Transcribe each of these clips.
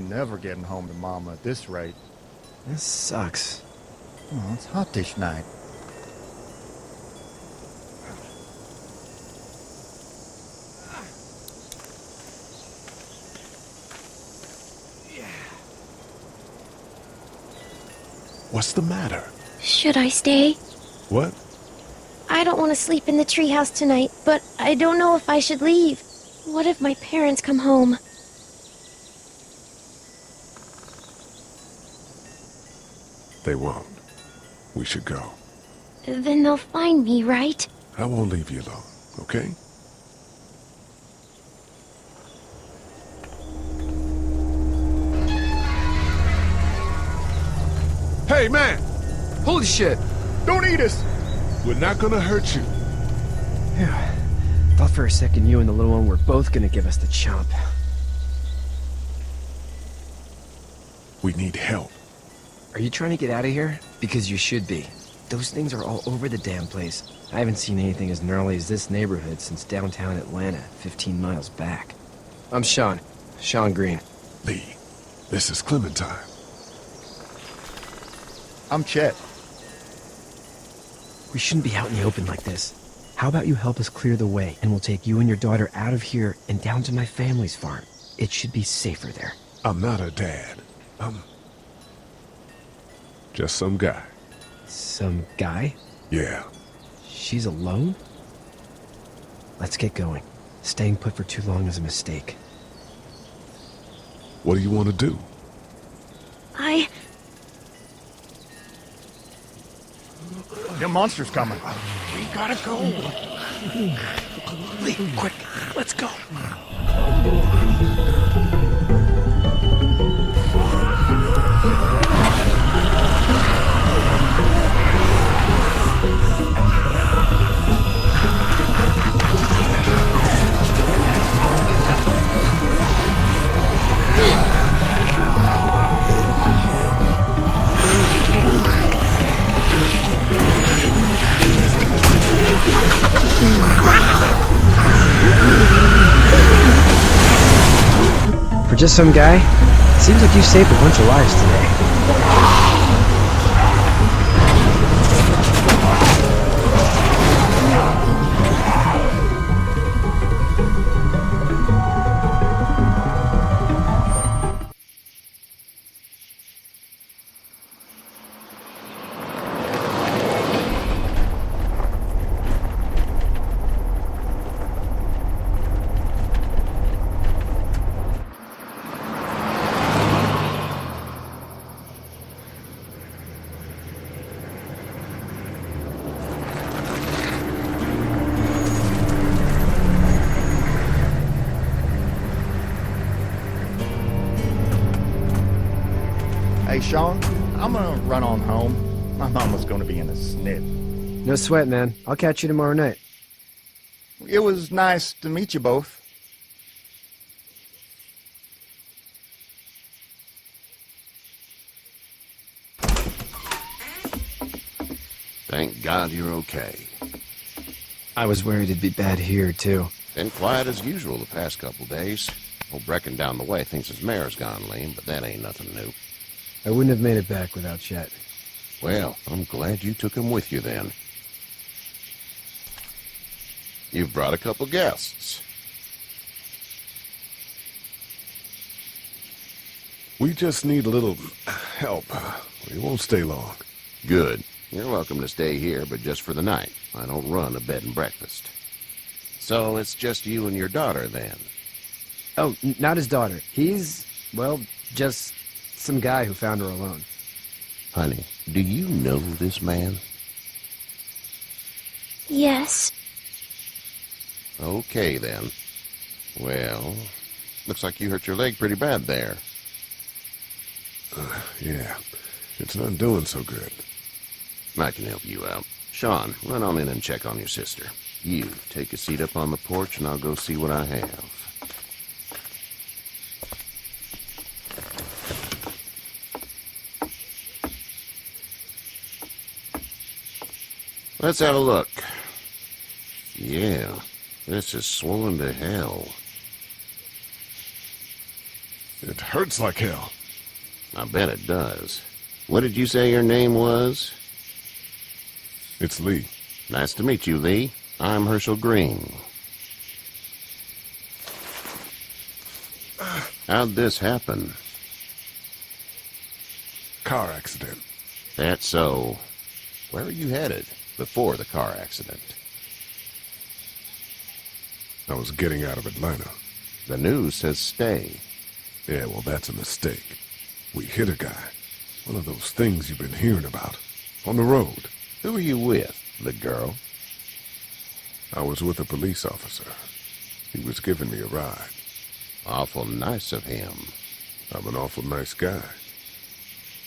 never getting home to Mama at this rate. This sucks. Oh, it's hot this night. What's the matter? Should I stay? What? I don't want to sleep in the treehouse tonight, but I don't know if I should leave. What if my parents come home? They won't. We should go. Then they'll find me, right? I won't leave you alone, okay? Hey, man! Holy shit! Don't eat us! We're not gonna hurt you. Yeah. Thought for a second you and the little one were both gonna give us the chomp. We need help. Are you trying to get out of here? Because you should be. Those things are all over the damn place. I haven't seen anything as gnarly as this neighborhood since downtown Atlanta, 15 miles back. I'm Sean. Sean Green. Lee, this is Clementine. I'm Chet. We shouldn't be out in the open like this. How about you help us clear the way, and we'll take you and your daughter out of here and down to my family's farm. It should be safer there. I'm not her dad. I'm just some guy. Some guy? Yeah. She's alone? Let's get going. Staying put for too long is a mistake. What do you want to do? The monster's coming. We gotta go. Lee, quick, let's go. For just some guy, it seems like you saved a bunch of lives today. Hey, Sean, I'm gonna run on home. My mama's gonna be in a snip. No sweat, man. I'll catch you tomorrow night. It was nice to meet you both. Thank God you're okay. I was worried it'd be bad here, too. Been quiet as usual the past couple days. Old Brecken down the way thinks his mare's gone lame, but that ain't nothing new. I wouldn't have made it back without Chet. Well, I'm glad you took him with you then. You've brought a couple guests. We just need a little help. We won't stay long. Good. You're welcome to stay here, but just for the night. I don't run a bed and breakfast. So it's just you and your daughter then? Oh, not his daughter. He's, well, just some guy who found her alone. Honey, do you know this man? Yes. Okay, then. Well, looks like you hurt your leg pretty bad there. Yeah, it's not doing so good. I can help you out. Sean, run on in and check on your sister. You, take a seat up on the porch and I'll go see what I have. Let's have a look. Yeah, this is swollen to hell. It hurts like hell. I bet it does. What did you say your name was? It's Lee. Nice to meet you, Lee. I'm Herschel Green. How'd this happen? Car accident. That's so. Where were you headed before the car accident? I was getting out of Atlanta. The news says stay. Yeah, well, that's a mistake. We hit a guy. One of those things you've been hearing about. On the road. Who were you with? The girl? I was with a police officer. He was giving me a ride. Awful nice of him. I'm an awful nice guy.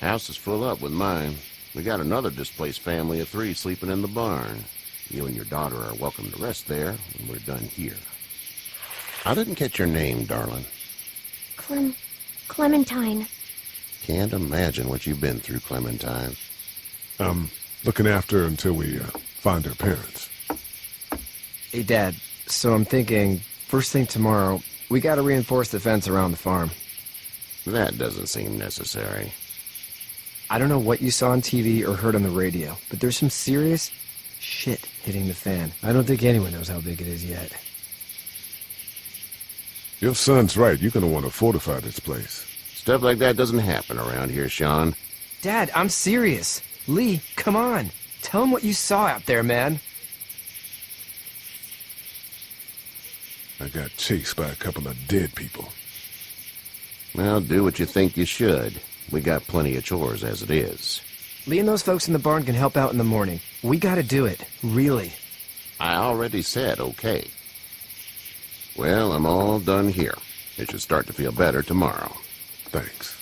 House is full up with mine. We got another displaced family of 3 sleeping in the barn. You and your daughter are welcome to rest there when we're done here. I didn't catch your name, darling. Clementine. Can't imagine what you've been through, Clementine. I'm looking after her until we find her parents. Hey, Dad, so I'm thinking, first thing tomorrow, we gotta reinforce the fence around the farm. That doesn't seem necessary. I don't know what you saw on TV or heard on the radio, but there's some serious shit hitting the fan. I don't think anyone knows how big it is yet. Your son's right. You're gonna want to fortify this place. Stuff like that doesn't happen around here, Sean. Dad, I'm serious. Lee, come on. Tell him what you saw out there, man. I got chased by a couple of dead people. Well, do what you think you should. We got plenty of chores as it is. Lee and those folks in the barn can help out in the morning. We gotta do it. Really. I already said okay. Well, I'm all done here. It should start to feel better tomorrow. Thanks.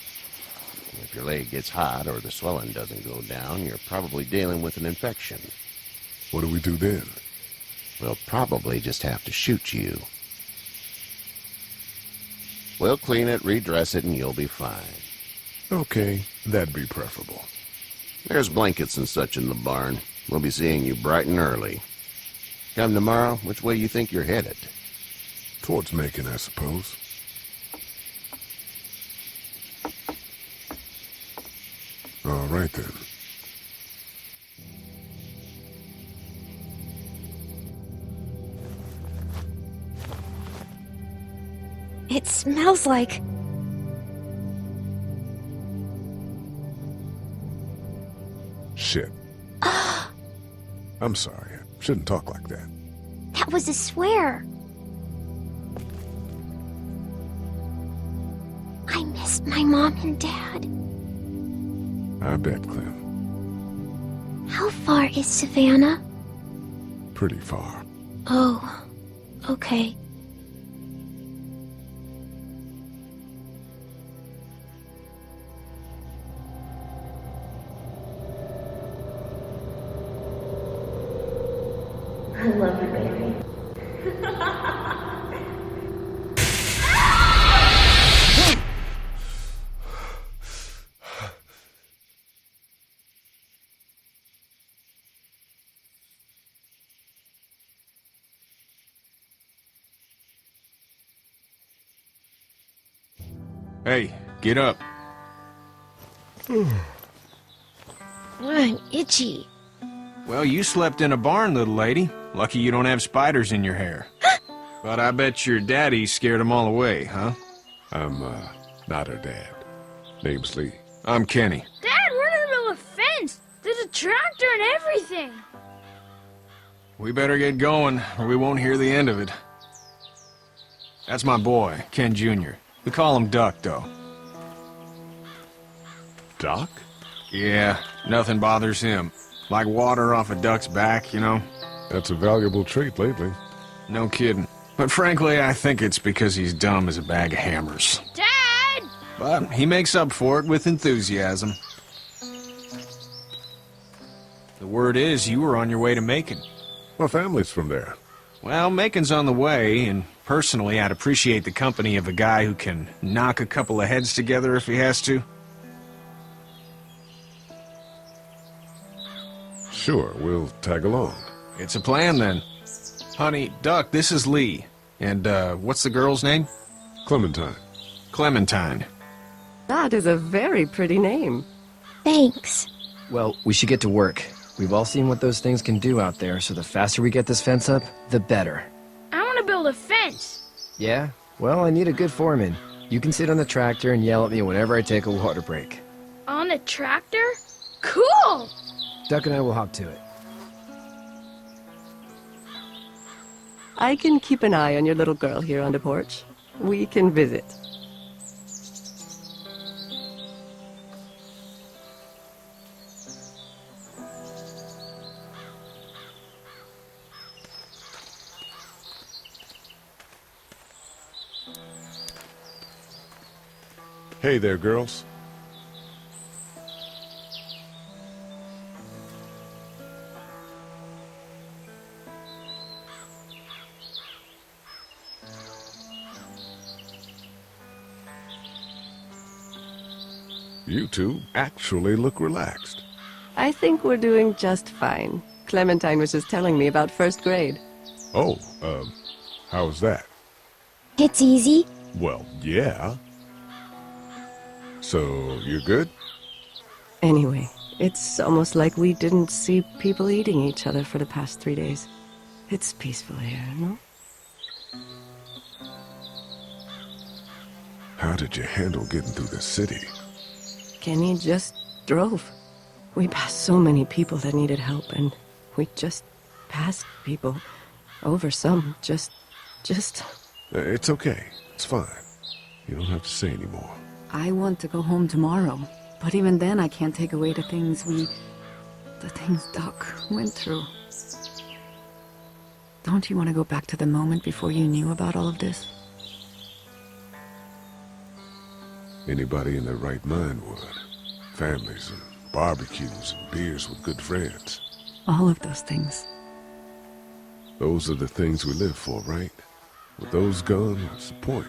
If your leg gets hot or the swelling doesn't go down, you're probably dealing with an infection. What do we do then? We'll probably just have to shoot you. We'll clean it, redress it, and you'll be fine. Okay, that'd be preferable. There's blankets and such in the barn. We'll be seeing you bright and early. Come tomorrow, which way you think you're headed? Towards Macon, I suppose. All right, then. It smells like... Shit. I'm sorry. I shouldn't talk like that. That was a swear. I miss my mom and dad. I bet, Clem. How far is Savannah? Pretty far. Oh, okay. I love you, baby. Hey, get up. I'm itchy. Well, you slept in a barn, little lady. Lucky you don't have spiders in your hair. But I bet your daddy scared them all away, huh? I'm, not her dad. Name's Lee. I'm Kenny. Dad, we're in the middle of a fence. There's a tractor and everything. We better get going, or we won't hear the end of it. That's my boy, Ken Jr. We call him Duck, though. Doc? Yeah, nothing bothers him. Like water off a duck's back, you know? That's a valuable trait lately. No kidding. But frankly, I think it's because he's dumb as a bag of hammers. Dad! But he makes up for it with enthusiasm. The word is you were on your way to Macon. My family's from there. Well, Macon's on the way, and personally, I'd appreciate the company of a guy who can knock a couple of heads together if he has to. Sure, we'll tag along. It's a plan, then. Honey, Duck, this is Lee. And, what's the girl's name? Clementine. Clementine. That is a very pretty name. Thanks. Well, we should get to work. We've all seen what those things can do out there, so the faster we get this fence up, the better. I want to build a fence. Yeah? Well, I need a good foreman. You can sit on the tractor and yell at me whenever I take a water break. On a tractor? Cool! Duck and I will hop to it. I can keep an eye on your little girl here on the porch. We can visit. Hey there, girls. You two actually look relaxed. I think we're doing just fine. Clementine was just telling me about first grade. Oh, how was that? It's easy. Well, yeah. So, you're good? Anyway, it's almost like we didn't see people eating each other for the past 3 days. It's peaceful here, no? How did you handle getting through the city? Kenny just drove. We passed so many people that needed help, and we just passed people. Over some, just... It's okay. It's fine. You don't have to say anymore. I want to go home tomorrow, but even then I can't take away the things Doc went through. Don't you want to go back to the moment before you knew about all of this? Anybody in their right mind would. Families and barbecues and beers with good friends. All of those things. Those are the things we live for, right? With those gone, what's the point?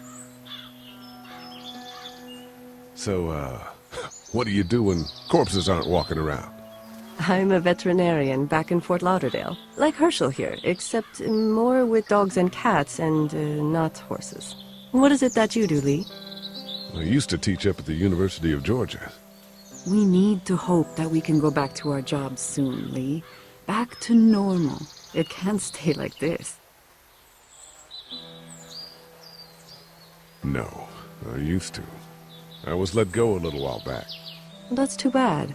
So, what do you do when corpses aren't walking around? I'm a veterinarian back in Fort Lauderdale. Like Herschel here, except more with dogs and cats and not horses. What is it that you do, Lee? I used to teach up at the University of Georgia. We need to hope that we can go back to our jobs soon, Lee. Back to normal. It can't stay like this. No, I used to. I was let go a little while back. That's too bad.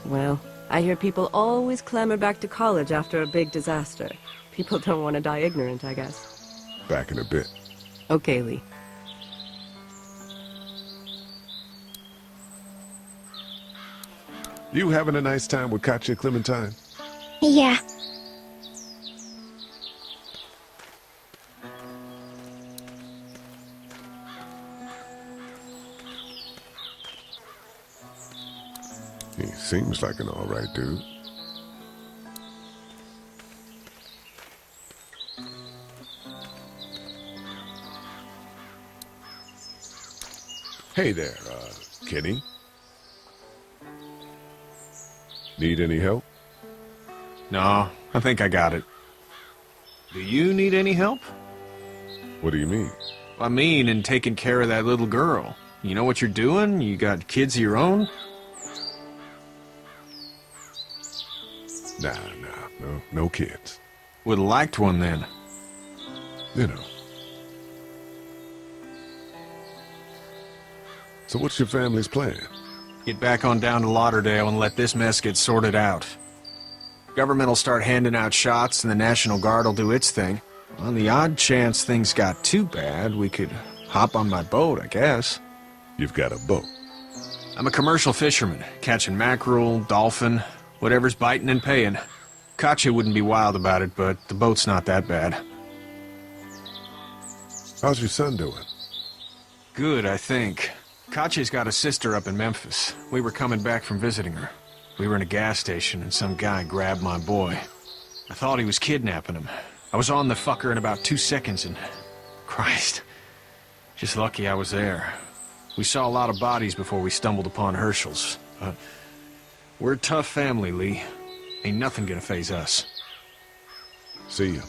Well, I hear people always clamor back to college after a big disaster. People don't want to die ignorant, I guess. Back in a bit. Okay, Lee. You having a nice time with Katya, Clementine? Yeah. He seems like an all right dude. Hey there, Kenny. Need any help? No, I think I got it. Do you need any help? What do you mean? I mean, in taking care of that little girl. You know what you're doing? You got kids of your own? Nah, no kids. Would've liked one then. You know. So what's your family's plan? Get back on down to Lauderdale and let this mess get sorted out. Government will start handing out shots and the National Guard will do its thing. On the odd chance things got too bad, we could hop on my boat, I guess. You've got a boat. I'm a commercial fisherman, catching mackerel, dolphin, whatever's biting and paying. Katya wouldn't be wild about it, but the boat's not that bad. How's your son doing? Good, I think. Katya's got a sister up in Memphis. We were coming back from visiting her. We were in a gas station and some guy grabbed my boy. I thought he was kidnapping him. I was on the fucker in about 2 seconds and... Christ. Just lucky I was there. We saw a lot of bodies before we stumbled upon Herschel's. But we're a tough family, Lee. Ain't nothing gonna faze us. See ya.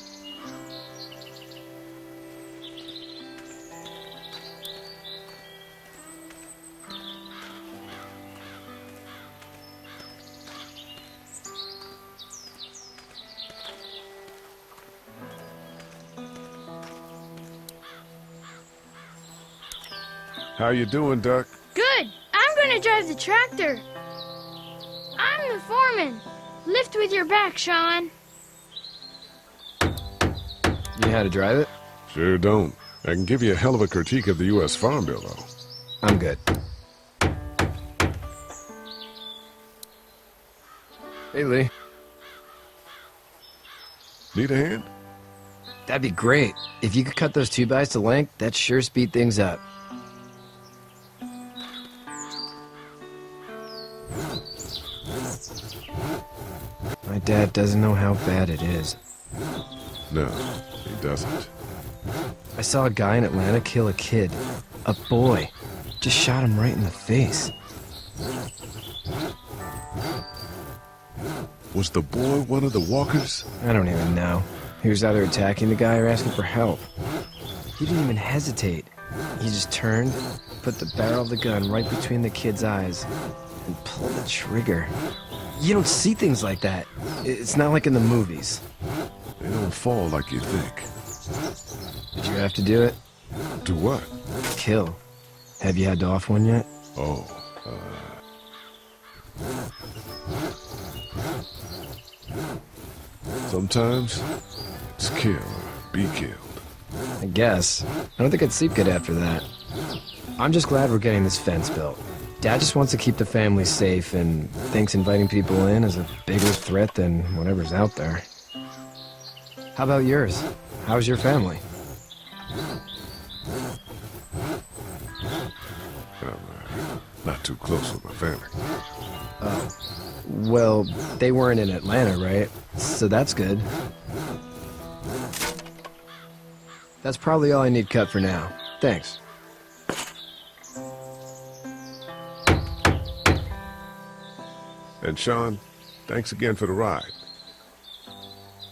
How you doing, Duck? Good. I'm gonna drive the tractor. I'm the foreman. Lift with your back, Sean. You know how to drive it? Sure don't. I can give you a hell of a critique of the U.S. Farm Bill, though. I'm good. Hey, Lee. Need a hand? That'd be great. If you could cut those 2x to length, that'd sure speed things up. My dad doesn't know how bad it is. No, he doesn't. I saw a guy in Atlanta kill a kid. A boy. Just shot him right in the face. Was the boy one of the walkers? I don't even know. He was either attacking the guy or asking for help. He didn't even hesitate. He just turned, put the barrel of the gun right between the kid's eyes, and pulled the trigger. You don't see things like that. It's not like in the movies. They don't fall like you think. Did you have to do it? Do what? Kill. Have you had to off one yet? Oh, sometimes it's kill or be killed. I guess. I don't think I'd sleep good after that. I'm just glad we're getting this fence built. Dad just wants to keep the family safe and thinks inviting people in is a bigger threat than whatever's out there. How about yours? How's your family? I'm not too close with my family. Oh. Well, they weren't in Atlanta, right? So that's good. That's probably all I need cut for now. Thanks. And Sean, thanks again for the ride.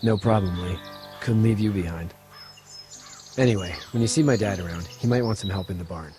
No problem, Lee. Couldn't leave you behind. Anyway, when you see my dad around, he might want some help in the barn.